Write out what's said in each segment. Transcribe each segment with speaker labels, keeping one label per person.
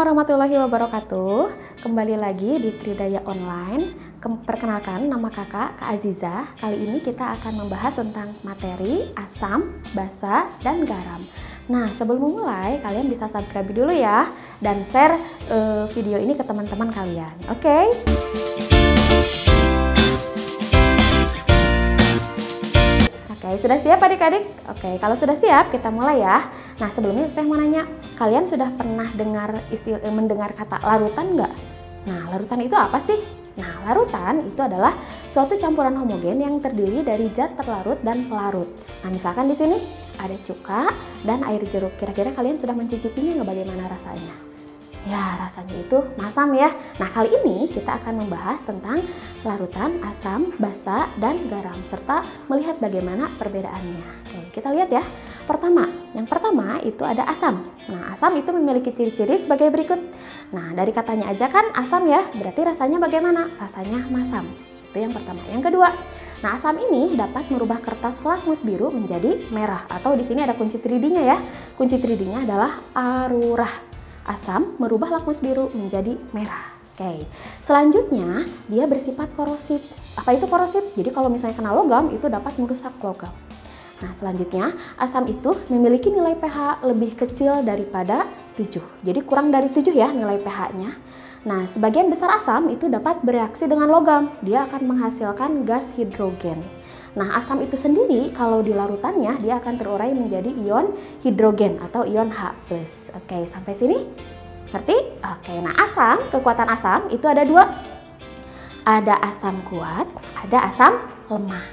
Speaker 1: warahmatullahi wabarakatuh. Kembali lagi di Tridaya Online. Perkenalkan, nama kakak, Kak Aziza. Kali ini kita akan membahas tentang materi asam, basa, dan garam. Nah, sebelum memulai, kalian bisa subscribe dulu ya. Dan share video ini ke teman-teman kalian. Oke? Oke, sudah siap adik-adik? Oke, kalau sudah siap kita mulai ya. Nah, sebelumnya saya mau nanya, kalian sudah pernah mendengar kata larutan nggak? Nah, larutan itu apa sih? Nah, larutan itu adalah suatu campuran homogen yang terdiri dari zat terlarut dan pelarut. Nah, misalkan di sini ada cuka dan air jeruk. Kira-kira kalian sudah mencicipinya nggak, bagaimana rasanya? Ya, rasanya itu masam ya. Nah, kali ini kita akan membahas tentang larutan, asam, basa, dan garam, serta melihat bagaimana perbedaannya. Oke, kita lihat ya. Yang pertama itu ada asam. Nah, asam itu memiliki ciri-ciri sebagai berikut. Nah, dari katanya aja kan asam ya, berarti rasanya bagaimana? Rasanya masam. Itu yang pertama. Yang kedua, nah asam ini dapat merubah kertas lakmus biru menjadi merah, atau di sini ada kunci 3D-nya ya. Kunci 3D-nya adalah arurah. Asam merubah lakmus biru menjadi merah. Oke. Selanjutnya, dia bersifat korosif. Apa itu korosif? Jadi kalau misalnya kena logam, itu dapat merusak logam. Nah, selanjutnya, asam itu memiliki nilai pH lebih kecil daripada 7. Jadi kurang dari 7 ya nilai pH-nya. Nah, sebagian besar asam itu dapat bereaksi dengan logam. Dia akan menghasilkan gas hidrogen. Nah, asam itu sendiri kalau di larutannya dia akan terurai menjadi ion hidrogen atau ion H+. Oke, sampai sini? Ngerti? Oke, nah kekuatan asam itu ada dua. Ada asam kuat, ada asam lemah.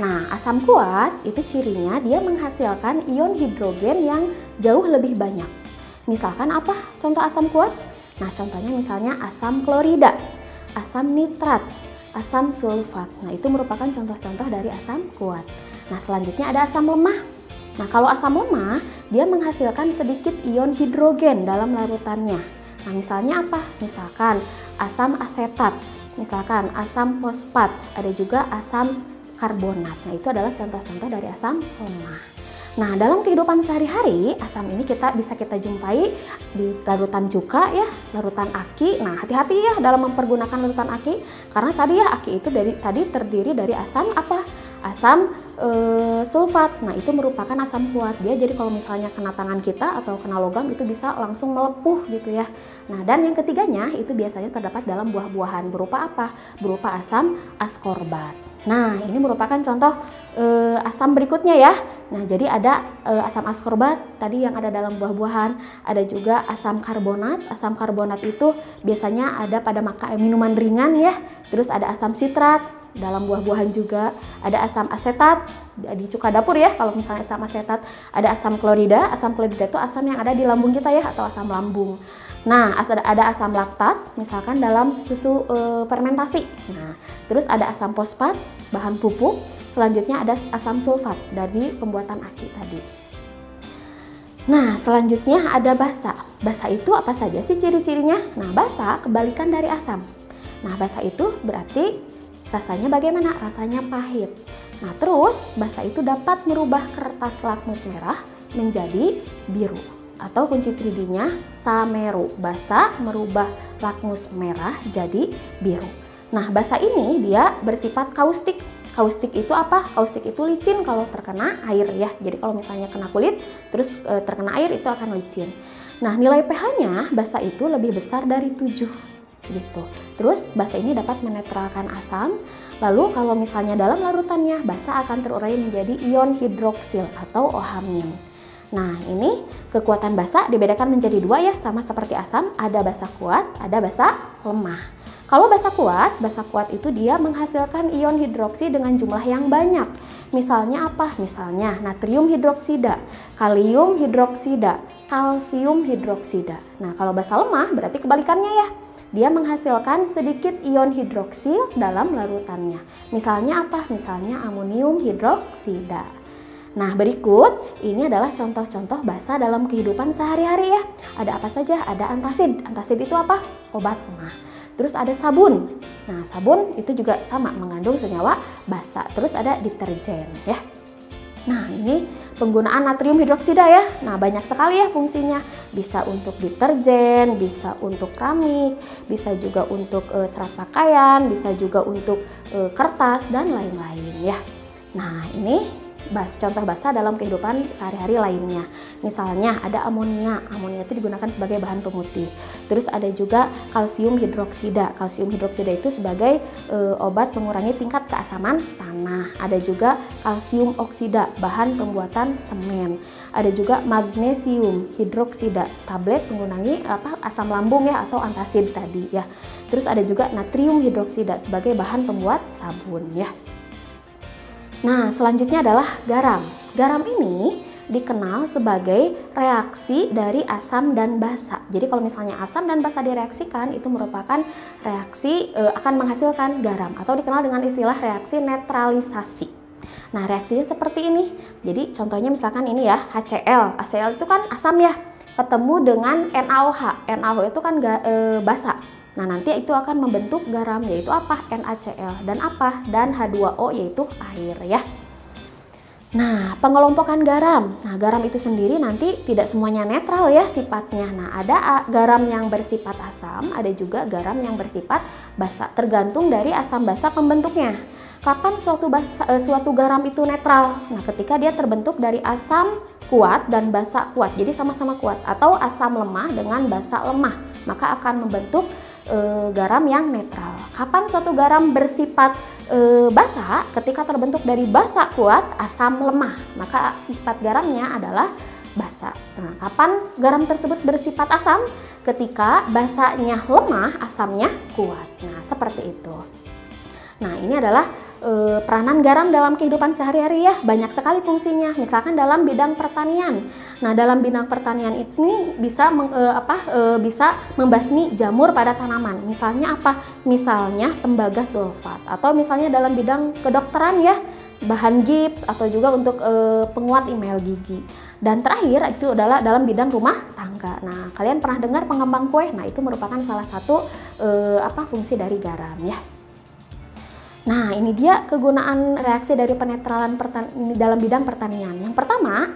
Speaker 1: Nah, asam kuat itu cirinya dia menghasilkan ion hidrogen yang jauh lebih banyak. Misalkan apa contoh asam kuat? Nah, contohnya misalnya asam klorida, asam nitrat, asam sulfat. Nah, itu merupakan contoh-contoh dari asam kuat. Nah, selanjutnya ada asam lemah. Nah, kalau asam lemah, dia menghasilkan sedikit ion hidrogen dalam larutannya. Nah, misalnya apa? Misalkan asam asetat, misalkan asam fosfat, ada juga asam karbonat. Nah, itu adalah contoh-contoh dari asam lemah. Nah, dalam kehidupan sehari-hari, asam ini bisa kita jumpai di larutan cuka ya, larutan aki. Nah, hati-hati ya dalam mempergunakan larutan aki, karena tadi ya aki itu terdiri dari asam apa? Asam sulfat. Nah, itu merupakan asam kuat. Dia jadi kalau misalnya kena tangan kita atau kena logam itu bisa langsung melepuh gitu ya. Nah, dan yang ketiganya itu biasanya terdapat dalam buah-buahan berupa apa? Berupa asam askorbat. Nah, ini merupakan contoh asam berikutnya ya. Nah, jadi ada asam askorbat tadi yang ada dalam buah-buahan, ada juga asam karbonat. Asam karbonat itu biasanya ada pada minuman ringan ya. Terus ada asam sitrat dalam buah-buahan juga, ada asam asetat di cuka dapur ya. Kalau misalnya asam asetat, ada asam klorida. Asam klorida itu asam yang ada di lambung kita ya, atau asam lambung. Nah, ada asam laktat, misalkan dalam susu fermentasi. Nah, terus ada asam fosfat, bahan pupuk. Selanjutnya ada asam sulfat dari pembuatan aki tadi. Nah, selanjutnya ada basa. Basa itu apa saja sih ciri-cirinya? Nah, basa kebalikan dari asam. Nah, basa itu berarti rasanya bagaimana? Rasanya pahit. Nah, terus basa itu dapat merubah kertas lakmus merah menjadi biru. Atau kunci 3D-nya sameru. Basa merubah lakmus merah jadi biru. Nah, basa ini dia bersifat kaustik. Kaustik itu apa? Kaustik itu licin kalau terkena air ya. Jadi kalau misalnya kena kulit terus terkena air itu akan licin. Nah, nilai pH-nya basa itu lebih besar dari 7 gitu. Terus basa ini dapat menetralkan asam. Lalu kalau misalnya dalam larutannya basa akan terurai menjadi ion hidroksil atau OH-. Nah, ini kekuatan basa dibedakan menjadi dua ya, sama seperti asam, ada basa kuat, ada basa lemah. Kalau basa kuat itu dia menghasilkan ion hidroksi dengan jumlah yang banyak. Misalnya apa? Misalnya natrium hidroksida, kalium hidroksida, kalsium hidroksida. Nah, kalau basa lemah berarti kebalikannya ya. Dia menghasilkan sedikit ion hidroksil dalam larutannya. Misalnya apa? Misalnya amonium hidroksida. Nah, berikut ini adalah contoh-contoh basa dalam kehidupan sehari-hari ya. Ada apa saja? Ada antasid. Antasid itu apa? Obat emah. Terus ada sabun. Nah, sabun itu juga sama mengandung senyawa basa. Terus ada deterjen ya. Nah, ini penggunaan natrium hidroksida ya. Nah, banyak sekali ya fungsinya. Bisa untuk deterjen, bisa untuk keramik, bisa juga untuk serat pakaian, bisa juga untuk kertas dan lain-lain ya. Nah, ini contoh basa dalam kehidupan sehari-hari lainnya. Misalnya ada amonia. Amonia itu digunakan sebagai bahan pemutih. Terus ada juga kalsium hidroksida. Kalsium hidroksida itu sebagai obat mengurangi tingkat keasaman tanah. Ada juga kalsium oksida, bahan pembuatan semen. Ada juga magnesium hidroksida, tablet mengurangi asam lambung ya atau antacid tadi ya. Terus ada juga natrium hidroksida sebagai bahan pembuat sabun ya. Nah, selanjutnya adalah garam. Garam ini dikenal sebagai reaksi dari asam dan basa. Jadi kalau misalnya asam dan basa direaksikan, itu merupakan reaksi akan menghasilkan garam atau dikenal dengan istilah reaksi netralisasi. Nah, reaksinya seperti ini. Jadi contohnya misalkan ini ya, HCl. HCl itu kan asam ya, ketemu dengan NaOH. NaOH itu kan basa. Nah, nanti itu akan membentuk garam, yaitu apa? NaCl. Dan apa? Dan H2O, yaitu air ya. Nah, pengelompokan garam. Nah, garam itu sendiri nanti tidak semuanya netral ya sifatnya. Nah, ada garam yang bersifat asam, ada juga garam yang bersifat basa. Tergantung dari asam basa pembentuknya. Kapan suatu garam itu netral? Nah, ketika dia terbentuk dari asam kuat dan basa kuat. Jadi sama-sama kuat. Atau asam lemah dengan basa lemah. Maka akan membentuk garam yang netral. Kapan suatu garam bersifat basa? Ketika terbentuk dari basa kuat, asam lemah, maka sifat garamnya adalah basa. Nah, kapan garam tersebut bersifat asam? Ketika basanya lemah, asamnya kuat. Nah, seperti itu. Nah, ini adalah peranan garam dalam kehidupan sehari-hari ya, banyak sekali fungsinya. Misalkan dalam bidang pertanian. Nah, dalam bidang pertanian ini bisa bisa membasmi jamur pada tanaman. Misalnya apa? Misalnya tembaga sulfat, atau misalnya dalam bidang kedokteran ya, bahan gips, atau juga untuk penguat email gigi. Dan terakhir itu adalah dalam bidang rumah tangga. Nah, kalian pernah dengar pengembang kue? Nah, itu merupakan salah satu fungsi dari garam ya. Nah, ini dia kegunaan reaksi dari penetralan dalam bidang pertanian. Yang pertama,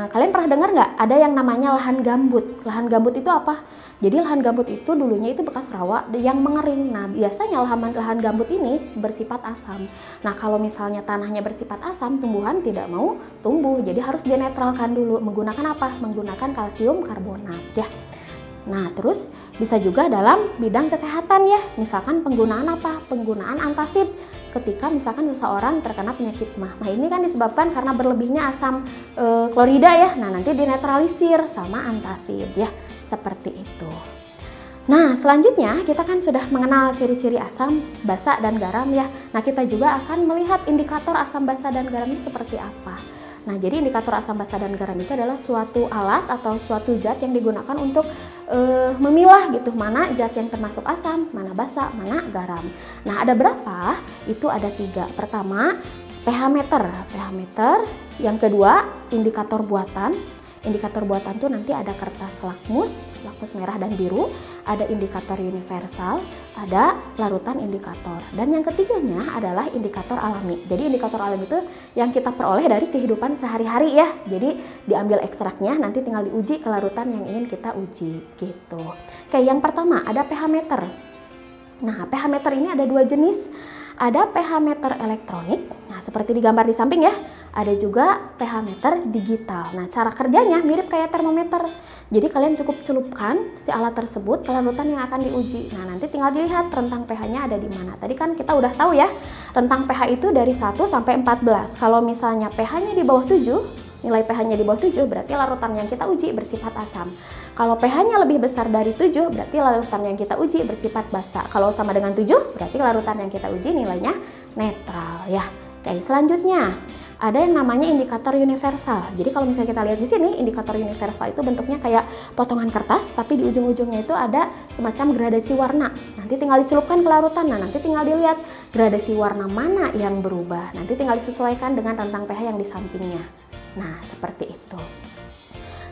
Speaker 1: kalian pernah dengar nggak ada yang namanya lahan gambut? Lahan gambut itu apa? Jadi lahan gambut itu dulunya itu bekas rawa yang mengering. Nah, biasanya lahan gambut ini bersifat asam. Nah, kalau misalnya tanahnya bersifat asam, tumbuhan tidak mau tumbuh. Jadi harus dinetralkan dulu. Menggunakan apa? Menggunakan kalsium karbonat ya. Nah, terus bisa juga dalam bidang kesehatan ya. Misalkan penggunaan apa? Penggunaan antacid ketika misalkan seseorang terkena penyakit mah. Nah, ini kan disebabkan karena berlebihnya asam klorida ya. Nah, nanti dinetralisir sama antacid ya. Seperti itu. Nah, selanjutnya kita kan sudah mengenal ciri-ciri asam, basa, dan garam ya. Nah, kita juga akan melihat indikator asam, basa, dan garam itu seperti apa. Nah, jadi indikator asam, basa, dan garam itu adalah suatu alat atau suatu zat yang digunakan untuk memilah gitu mana zat yang termasuk asam, mana basa, mana garam. Nah, ada berapa? Itu ada 3. Pertama, pH meter. pH meter. Yang kedua, indikator buatan. Indikator buatan tuh nanti ada kertas lakmus merah dan biru, ada indikator universal, ada larutan indikator. Dan yang ketiganya adalah indikator alami. Jadi indikator alami itu yang kita peroleh dari kehidupan sehari-hari ya. Jadi diambil ekstraknya, nanti tinggal diuji ke larutan yang ingin kita uji gitu. Oke, yang pertama ada pH meter. Nah, pH meter ini ada 2 jenis. Ada pH meter elektronik, nah seperti digambar di samping ya. Ada juga pH meter digital. Nah, cara kerjanya mirip kayak termometer. Jadi kalian cukup celupkan si alat tersebut ke larutan yang akan diuji. Nah, nanti tinggal dilihat rentang pH-nya ada di mana. Tadi kan kita udah tahu ya, rentang pH itu dari 1 sampai 14. Kalau misalnya pH-nya di bawah 7, nilai pH-nya di bawah 7 berarti larutan yang kita uji bersifat asam. Kalau pH-nya lebih besar dari 7 berarti larutan yang kita uji bersifat basa. Kalau sama dengan 7 berarti larutan yang kita uji nilainya netral ya. Oke, selanjutnya ada yang namanya indikator universal. Jadi kalau misalnya kita lihat di sini, indikator universal itu bentuknya kayak potongan kertas, tapi di ujung-ujungnya itu ada semacam gradasi warna. Nanti tinggal dicelupkan ke larutan. Nah, nanti tinggal dilihat gradasi warna mana yang berubah. Nanti tinggal disesuaikan dengan rentang pH yang di sampingnya. Nah, seperti itu.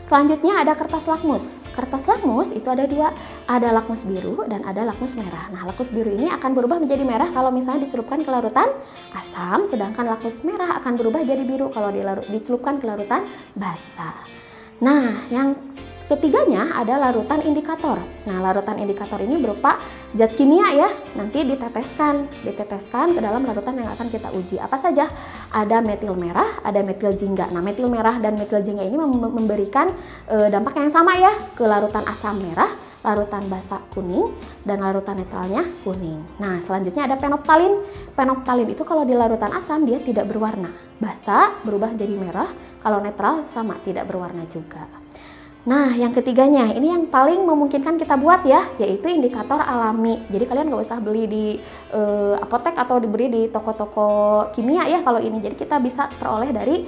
Speaker 1: Selanjutnya ada kertas lakmus. Kertas lakmus itu ada dua, ada lakmus biru dan ada lakmus merah. Nah, lakmus biru ini akan berubah menjadi merah kalau misalnya dicelupkan ke larutan asam, sedangkan lakmus merah akan berubah jadi biru kalau dicelupkan ke larutan basa. Nah, yang ketiganya ada larutan indikator. Nah, larutan indikator ini berupa zat kimia ya, nanti diteteskan ke dalam larutan yang akan kita uji. Apa saja? Ada metil merah, ada metil jingga. Nah, metil merah dan metil jingga ini memberikan dampak yang sama ya ke larutan asam merah, larutan basa kuning, dan larutan netralnya kuning. Nah, selanjutnya ada penoptalin. Penoptalin itu kalau di larutan asam dia tidak berwarna. Basa berubah jadi merah, kalau netral sama tidak berwarna juga. Nah, yang ketiganya, ini yang paling memungkinkan kita buat ya, yaitu indikator alami. Jadi kalian nggak usah beli di apotek atau dibeli di toko-toko kimia ya kalau ini. Jadi kita bisa peroleh dari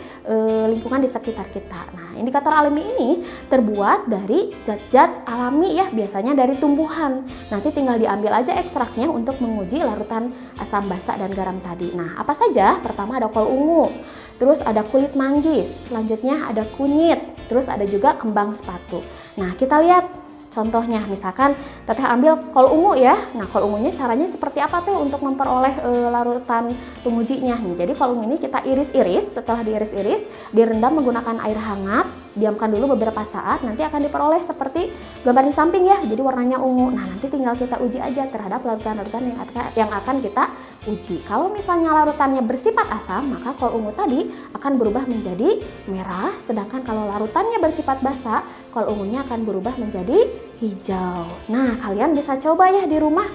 Speaker 1: lingkungan di sekitar kita. Nah, indikator alami ini terbuat dari zat-zat alami ya, biasanya dari tumbuhan. Nanti tinggal diambil aja ekstraknya untuk menguji larutan asam basa dan garam tadi. Nah, apa saja? Pertama ada kol ungu, terus ada kulit manggis, selanjutnya ada kunyit, terus ada juga kembang sepatu. Nah, kita lihat contohnya, misalkan Teteh ambil kol ungu ya. Nah, kol ungunya caranya seperti apa Teh untuk memperoleh larutan pengujinya nih. Jadi kol ungu ini kita iris-iris, setelah diiris-iris, direndam menggunakan air hangat, diamkan dulu beberapa saat, nanti akan diperoleh seperti gambar di samping ya, jadi warnanya ungu. Nah, nanti tinggal kita uji aja terhadap larutan-larutan yang akan kita uji. Kalau misalnya larutannya bersifat asam, maka kol ungu tadi akan berubah menjadi merah, sedangkan kalau larutannya bersifat basa, kol ungunya akan berubah menjadi hijau. Nah, kalian bisa coba ya di rumah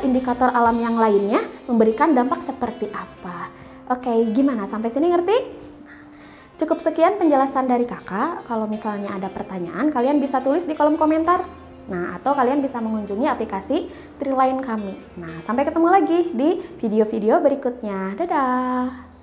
Speaker 1: indikator alam yang lainnya memberikan dampak seperti apa. Oke, gimana? Sampai sini ngerti? Cukup sekian penjelasan dari kakak. Kalau misalnya ada pertanyaan, kalian bisa tulis di kolom komentar. Nah, atau kalian bisa mengunjungi aplikasi Triline kami. Nah, sampai ketemu lagi di video-video berikutnya. Dadah!